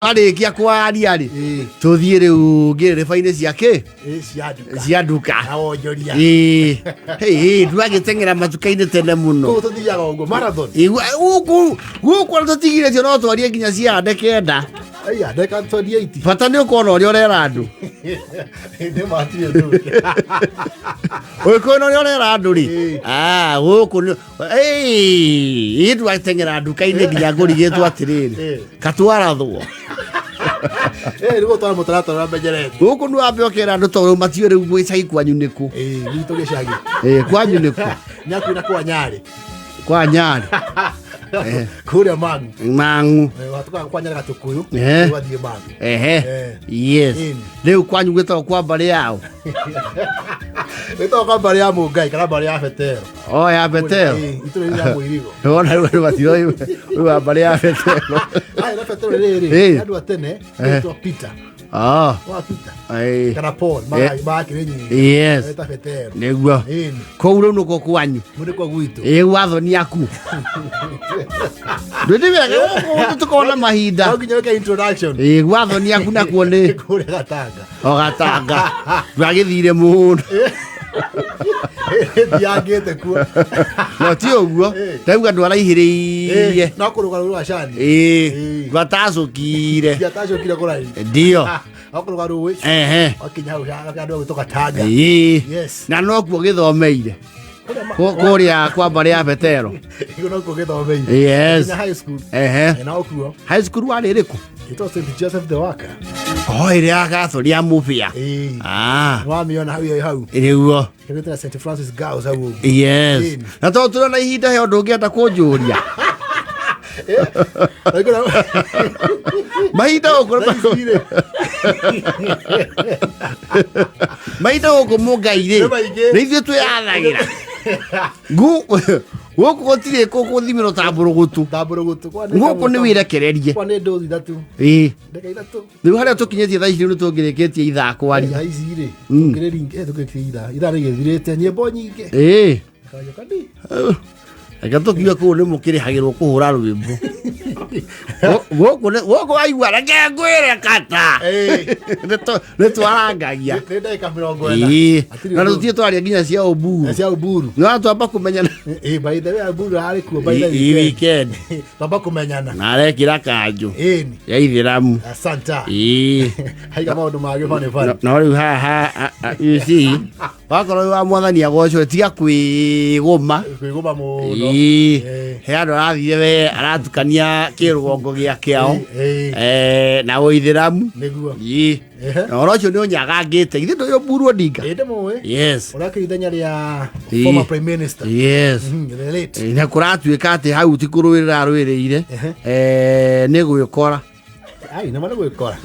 Arikia kwaria ri tuthie riu ngire faine ciake cianduka twagitengera matukaine tene muno tuthiaga uguo marathon guku tutigire cio no twarie nginya cia ndekenda aya ndeka 28 bata ni ukona uri urera andu ni matire ndu ukona uri urera andu ri guku twagitengera nduka-ine nginya ngurigitwo atiriri katwarathwo rigo twara mutaratara mbenyerete guku ni wambe okera andu to matio riu gwicagi kwanyu niku gitu gicagi kwanyu niku nyaku na kwa Nyari kuria mangu watuka kwa Nyari gatukuyu wathie mangu yes riu kwanyu gwitagwo kwa mbari yao gwitagwo kwa mbari ya Mungai kana mbari ya Betero ya Betero ituri ya Muirigo ona riu batiro riu wa mbari ya Betero na Betero riri andu atene gwitagwo Peter wa Peter kana Paul ma kirenyi yes eta Betero niguo kou riu nuko kwanyu muri kwa gwitu wathoni aku ndwithivega tukona mahinda nginya introduction wathoni aku nakuo ni kuria Gatanga Gatanga ndwagithire mundu diagete kuo no ti uguo ndauga ndwaraihiririe no kurugarura cani batacukire kurai ndio akuruga ruwi akinya ushaka gutoka Tanga yes na no kuo githomeire kuria kwa mbari ya Betero no kuo githomeire yes high school na okuo high school wari riku ito St Joseph the Waka ire agathori ya mupia wamiona hau iriuo kirita St Francis Girls hau yes na to turona ihinda he undu ungienda kunjuria mahinda ukura mahinda ukumugaire ni ithuĩ twĩyathagira guku gutire kuthimiro tamburugutu guku ni wirekererie kwa ni ndothi thatu ndeka ithatu riu haria tukinyetie thaa ici riu nitungirikitie ithaa kwaria thaa ici ri tungiriringe tukirikie ithaa rigithirite nyimbo nyingi kajo kadi ega tukiuga kuu ni mukirihagirwo kuhura rwimbo guku waigua reke ngwire kata nitwarangagia ni ndagika 40 na tutie twaria nginya cia uburu no twamba kumenyana by the way uburu ari kuo by the weekend twamba kumenyana na arekira kanju ya ithiramu asanta haiga maundu mage fane no riu you see wakorwo wa mwathani agocwo tiga kwiguma muno he andu arathire we aratukania kirugongo giakiao na uithiramu niguo na orocio ni unyagangite ithe ndio mburu ndinga yes urakirithanya ria former prime minister yes na kuratuika ati hau ti kuruirira rwiriire ni gwikora na mara gwikora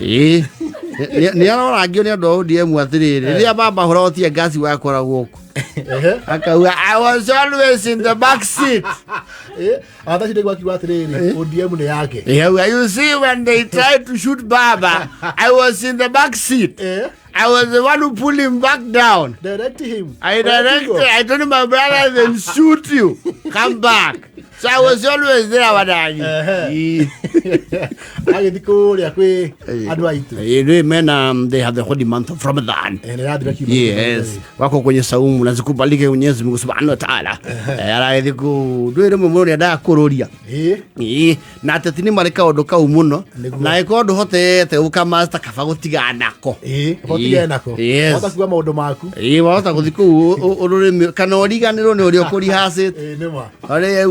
ni arorangio ni andu ODM atiriri riria baba horotie ngasi wakora guku akauga I was always in the back seat ata shide kwa kiwa atiriri ODM ni yake you see when they tried to shoot Baba I was in the back seat I was the one who pulled him back down. Direct him. I told him, my brother, then shoot you. Come back. So I was always there, Wadani. They have the holy month of Ramadan. Yes. Wako kwenye saumu na zikubalike Mwenyezi Mungu Subhanahu wa Ta'ala. Araithiku ndwire muno ya da kururia. Na tetini mareka undu kau muno na ikondo hotete uka master kaba gutiga nako. Nako wata kuwa maundu maku wata kuthi ku ururimi kana uriganirwo ni uri ukuri hasit nima ore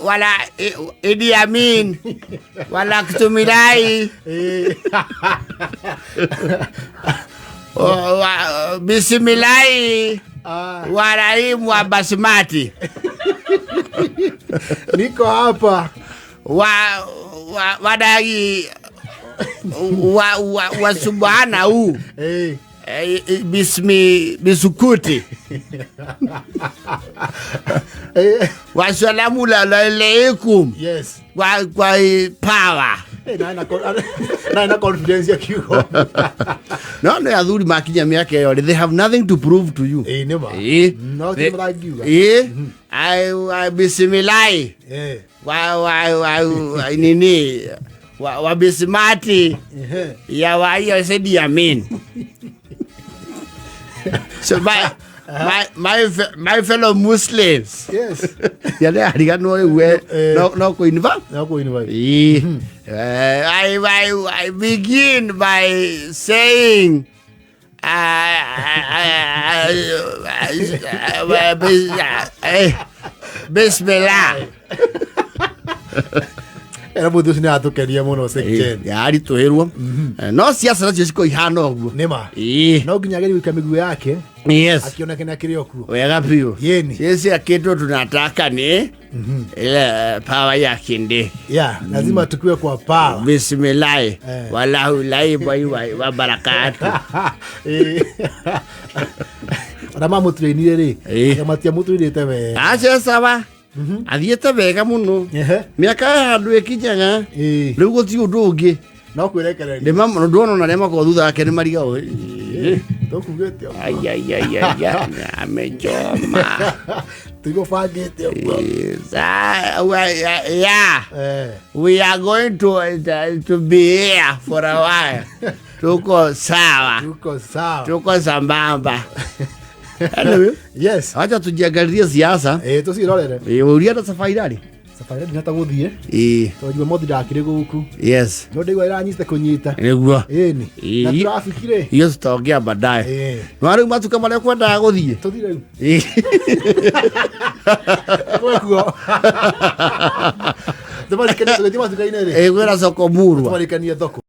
wala Idi Amin wala kutumilai bismillah wala imu wa basmati niko hapa wadagi wa subhanahu bisukuti wa salamu alaikum yes kwa power na confidence ya kiugo no athuri makinya miaka yo they have nothing to prove to you never no I bismillah nini wa Bismati ya wa hiyo Idi Amin. So my fellow Muslims. Yes. Yale aligano we no ko inva. No ko inva. I begin by saying Bismillah. Era mundu ucio atukeria muno section. Yari tuherwo. No siasa nacio ciko ihana uguo. Nima. No nginya geri wika miguu yake. Yes. Akiona kena kiri okuo. Wega pio. Yeni. Sisi akitu tunataka ni ile power ya kinde. Yeah, lazima tukue kwa power. Bismillah. Wallahu laiba wa barakatu. Rama mutreinire ri. Matia mutreinite we. Acha sawa. Athiete wega muno. Miaka handu ikinyaga. Riu guti undu ungi. No kwirekereria. Ni mama nduona na nema ko thutha yake ni mariga o. Tokugete. Ay. Amejoma. Tugo fagete. Yeah. We are going to be here for a while. Tuko sawa. Tuko sambamba. Hello. Yes. Acha tujiangalie siasa. Tusirorere. Uria safari dali. Safari nata guthie. To Jumamothi ndakire guku. Yes. No ndigwa iranyite kunyita. Niguo. Eni. Na trafikire. Hiyo tutaongea baadaye. No rĩu matuka marĩa kwendaga gũthiĩ. Tuthire rĩu. Gwekuo. Ndĩmarikanie matuka-inĩ rĩ. Gwĩra soko murwa. Ndĩmarikanie thoko.